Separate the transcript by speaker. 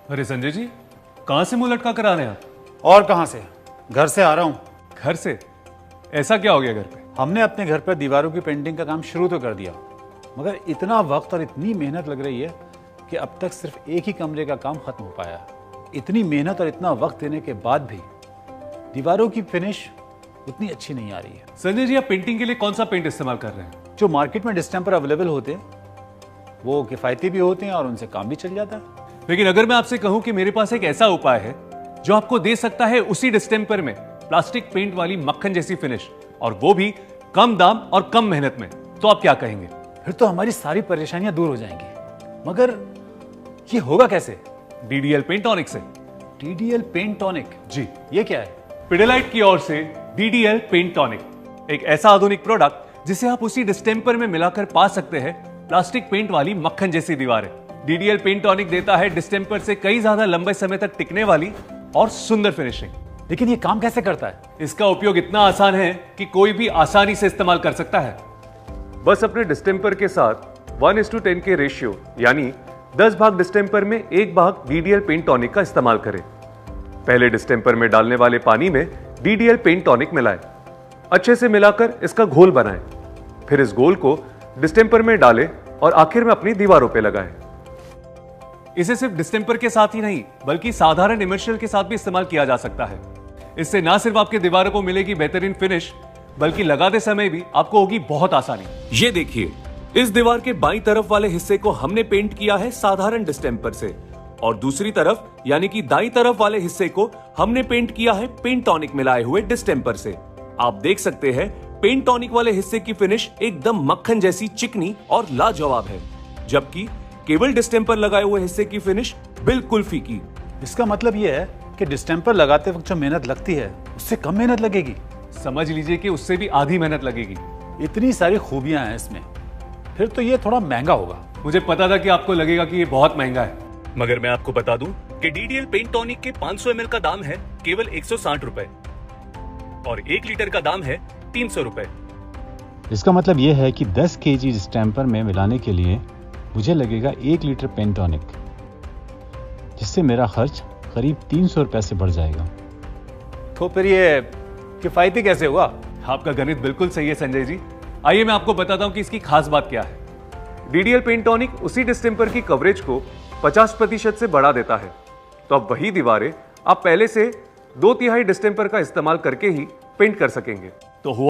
Speaker 1: अरे संजय जी, कहां से मुंह लटका कर आ रहे हैं आप?
Speaker 2: और कहां से? घर से आ रहा हूं।
Speaker 1: घर से? ऐसा क्या हो गया घर पे?
Speaker 2: हमने अपने घर पर दीवारों की पेंटिंग का काम शुरू तो कर दिया, मगर इतना वक्त और इतनी मेहनत लग रही है कि अब तक सिर्फ एक ही कमरे का काम खत्म हो पाया है। इतनी मेहनत और इतना वक्त देने के बाद भी दीवारों की फिनिश उतनी अच्छी नहीं आ रही है।
Speaker 1: संजय जी, आप पेंटिंग के लिए कौन सा पेंट इस्तेमाल कर रहे हैं?
Speaker 2: जो मार्केट में डिस्टेंपर अवेलेबल होते हैं वो किफायती भी होते हैं और उनसे काम भी चल जाता है।
Speaker 1: लेकिन अगर मैं आपसे कहूं कि मेरे पास एक ऐसा उपाय है जो आपको दे सकता है उसी डिस्टेंपर में प्लास्टिक पेंट वाली मक्खन जैसी फिनिश, और वो भी कम दाम और कम मेहनत में, तो आप क्या कहेंगे?
Speaker 2: फिर तो हमारी सारी परेशानियां दूर हो जाएंगी। मगर ये होगा कैसे?
Speaker 1: डीडीएल पेंटोनिक से।
Speaker 2: डीडीएल पेंटोनिक?
Speaker 1: जी,
Speaker 2: ये क्या है?
Speaker 1: पिडिलाइट की ओर से डीडीएल पेंटोनिक, एक ऐसा आधुनिक प्रोडक्ट जिसे आप उसी डिस्टेंपर में मिलाकर पा सकते हैं प्लास्टिक पेंट वाली मक्खन जैसी दीवारें। डीडीएल पेंटोनिक देता है डिस्टेंपर से कई ज्यादा लंबे समय तक टिकने वाली और सुंदर फिनिशिंग।
Speaker 2: लेकिन ये काम कैसे करता है?
Speaker 1: इसका उपयोग इतना आसान है कि कोई भी आसानी से इस्तेमाल कर सकता है। बस अपने डिस्टेंपर के साथ 1:10 के रेशियो यानी 10 भाग डिस्टेंपर में 1 भाग डीडीएल पेंटोनिक का इस्तेमाल करें। पहले डिस्टेंपर में डालने वाले पानी में डीडीएल पेंटोनिक मिलाएं, अच्छे से मिलाकर इसका घोल बनाएं। फिर इस घोल को डिस्टेंपर में डालें और आखिर में अपनी दीवारों पर लगाएं। इसे सिर्फ डिस्टेंपर के साथ ही नहीं बल्कि साधारण इमर्शियल के साथ भी इस्तेमाल किया जा सकता है। इससे ना सिर्फ आपके दीवारों को मिलेगी बेहतरीन फिनिश, बल्कि लगाते समय भी आपको होगी बहुत आसानी।
Speaker 3: ये देखिए, इस दीवार के बाईं तरफ वाले हिस्से को हमने पेंट किया है साधारण डिस्टेंपर से, और दूसरी तरफ यानी कि दाईं तरफ वाले हिस्से को हमने पेंट किया है पेंटोनिक मिलाए हुए डिस्टेंपर से। आप देख सकते हैं पेंटोनिक वाले हिस्से की फिनिश एकदम मक्खन जैसी चिकनी और लाजवाब है, जबकि केवल डिस्टेंपर लगाए हुए हिस्से की फिनिश बिल्कुल फीकी।
Speaker 2: इसका मतलब यह है कि डिस्टेंपर लगाते वक्त जो मेहनत लगती है उससे कम मेहनत लगेगी।
Speaker 1: समझ लीजिए कि उससे भी आधी मेहनत लगेगी।
Speaker 2: इतनी सारी खूबियां हैं इसमें, फिर तो ये थोड़ा महंगा होगा।
Speaker 1: मुझे पता था कि आपको लगेगा कि ये बहुत महंगा है,
Speaker 3: मगर मैं आपको बता दूं कि डीडीएल पेंटोनिक के 500 ml का दाम है केवल 160 रुपए और 1 लीटर का दाम है 300 रुपए।
Speaker 4: इसका मतलब यह है कि 10 केजी डिस्टेंपर में मिलाने के लिए मुझे लगेगा 1 लीटर पेंटोनिक, जिससे मेरा खर्च करीब 300 रुपए से बढ़ जाएगा।
Speaker 2: तो फिर ये किफायती कैसे हुआ?
Speaker 1: आपका गणित बिल्कुल सही है संजय जी। आइए मैं आपको बताता हूं कि इसकी खास बात क्या है। डीडीएल पेंटोनिक उसी डिस्टेंपर की कवरेज को 50% से बढ़ा देता है, तो अब वही दीवारें आप पहले से 2/3 डिस्टेंपर का इस्तेमाल करके ही पेंट कर सकेंगे। तो हुआ